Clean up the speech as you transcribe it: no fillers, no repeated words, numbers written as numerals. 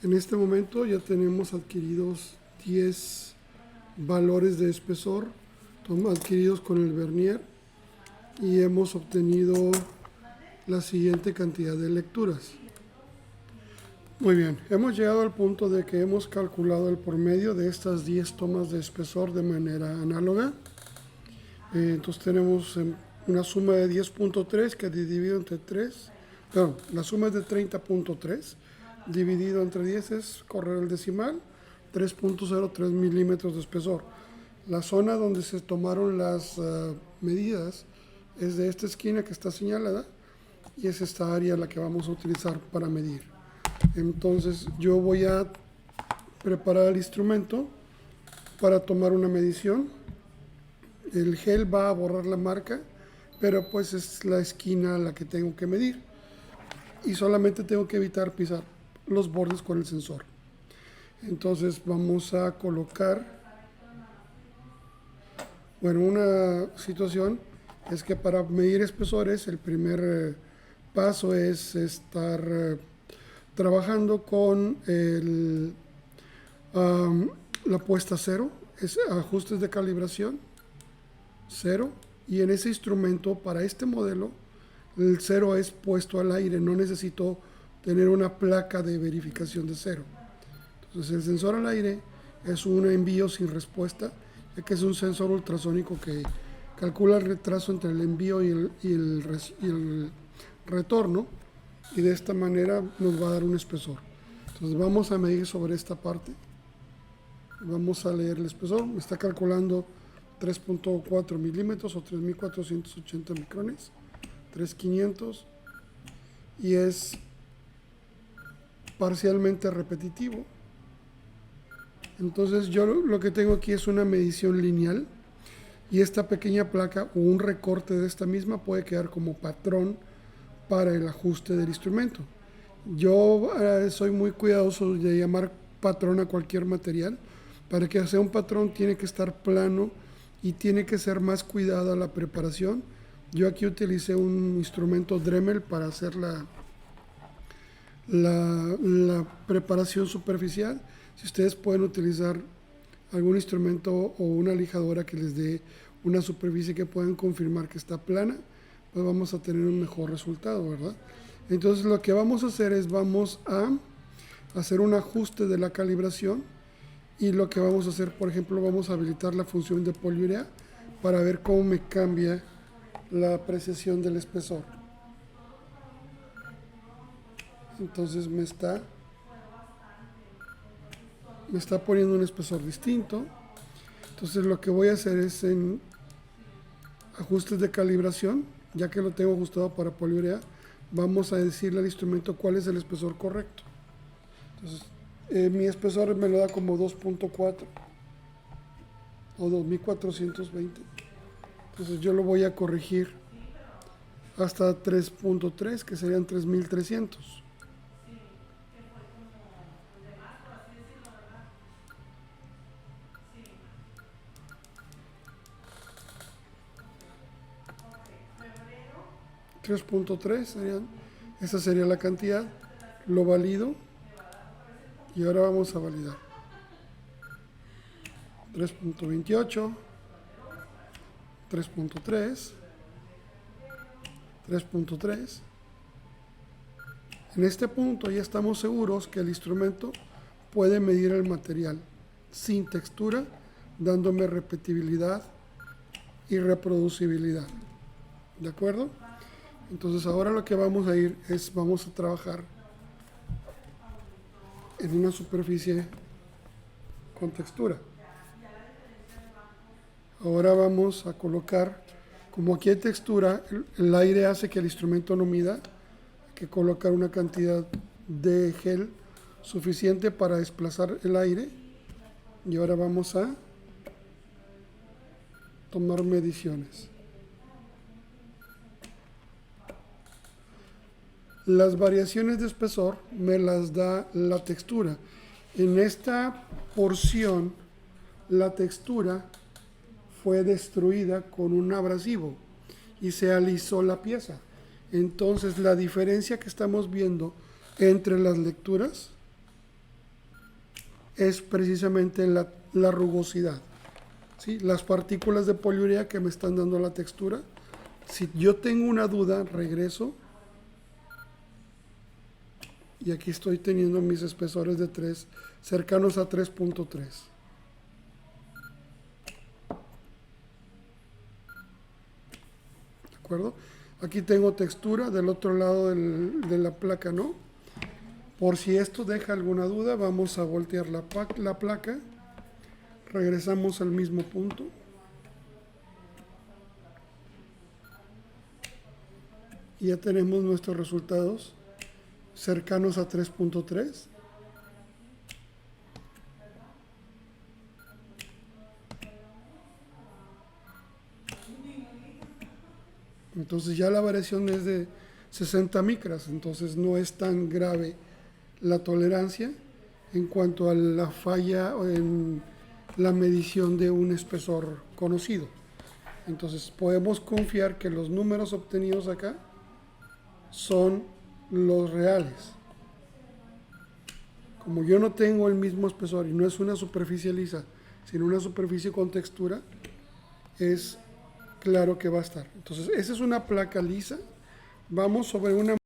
En este momento ya tenemos adquiridos 10 valores de espesor adquiridos con el vernier y hemos obtenido la siguiente cantidad de lecturas. Muy bien, hemos llegado al punto de que hemos calculado el promedio de estas 10 tomas de espesor de manera análoga. Entonces tenemos una suma de 10.3 que dividido entre 3, perdón, la suma es de 30.3, dividido entre 10 es correr el decimal, 3.03 milímetros de espesor. La zona donde se tomaron las medidas es de esta esquina que está señalada y es esta área la que vamos a utilizar para medir. Entonces yo voy a preparar el instrumento para tomar una medición. El gel va a borrar la marca, pero pues es la esquina la que tengo que medir y solamente tengo que evitar pisar los bordes con el sensor. Entonces vamos a colocar, bueno, una situación es que para medir espesores el primer paso es estar trabajando con la puesta cero, es ajustes de calibración cero, y en ese instrumento para este modelo el cero es puesto al aire, no necesito tener una placa de verificación de cero. Entonces el sensor al aire es un envío sin respuesta, ya que es un sensor ultrasónico que calcula el retraso entre el envío y el retorno, y de esta manera nos va a dar un espesor. Entonces vamos a medir sobre esta parte, vamos a leer el espesor, me está calculando 3.4 milímetros o 3.480 micrones, 3.500, y es parcialmente repetitivo. Entonces yo lo que tengo aquí es una medición lineal, y esta pequeña placa o un recorte de esta misma puede quedar como patrón para el ajuste del instrumento. Yo soy muy cuidadoso de llamar patrón a cualquier material. Para que sea un patrón tiene que estar plano y tiene que ser más cuidada la preparación. Yo aquí utilicé un instrumento Dremel para hacer la preparación superficial. Si ustedes pueden utilizar algún instrumento o una lijadora que les dé una superficie que puedan confirmar que está plana, pues vamos a tener un mejor resultado, ¿verdad? Entonces lo que vamos a hacer es vamos a hacer un ajuste de la calibración, y lo que vamos a hacer, por ejemplo, vamos a habilitar la función de poliurea para ver cómo me cambia la apreciación del espesor. Entonces me está poniendo un espesor distinto. Entonces lo que voy a hacer es en ajustes de calibración, ya que lo tengo ajustado para poliurea, vamos a decirle al instrumento cuál es el espesor correcto. Entonces mi espesor me lo da como 2.4 o 2420. Entonces yo lo voy a corregir hasta 3.3, que serían 3300. Esa sería la cantidad, lo valido y ahora vamos a validar. 3.28, 3.3, 3.3. En este punto ya estamos seguros que el instrumento puede medir el material sin textura, dándome repetibilidad y reproducibilidad. ¿De acuerdo? Entonces ahora lo que vamos a ir es, vamos a trabajar en una superficie con textura. Ahora vamos a colocar, como aquí hay textura, el aire hace que el instrumento no mida, hay que colocar una cantidad de gel suficiente para desplazar el aire, y ahora vamos a tomar mediciones. Las variaciones de espesor me las da la textura. En esta porción la textura fue destruida con un abrasivo y se alisó la pieza. Entonces la diferencia que estamos viendo entre las lecturas es precisamente la rugosidad, ¿sí? Las partículas de poliurea que me están dando la textura. Si yo tengo una duda, regreso. Y aquí estoy teniendo mis espesores de 3 cercanos a 3.3. ¿De acuerdo? Aquí tengo textura, del otro lado de la placa no. Por si esto deja alguna duda, vamos a voltear la placa. Regresamos al mismo punto. Y ya tenemos nuestros resultados cercanos a 3.3. Entonces ya la variación es de 60 micras, entonces no es tan grave la tolerancia en cuanto a la falla en la medición de un espesor conocido. Entonces podemos confiar que los números obtenidos acá son los reales. Como yo no tengo el mismo espesor y no es una superficie lisa, sino una superficie con textura, es claro que va a estar. Entonces, esa es una placa lisa. Vamos sobre una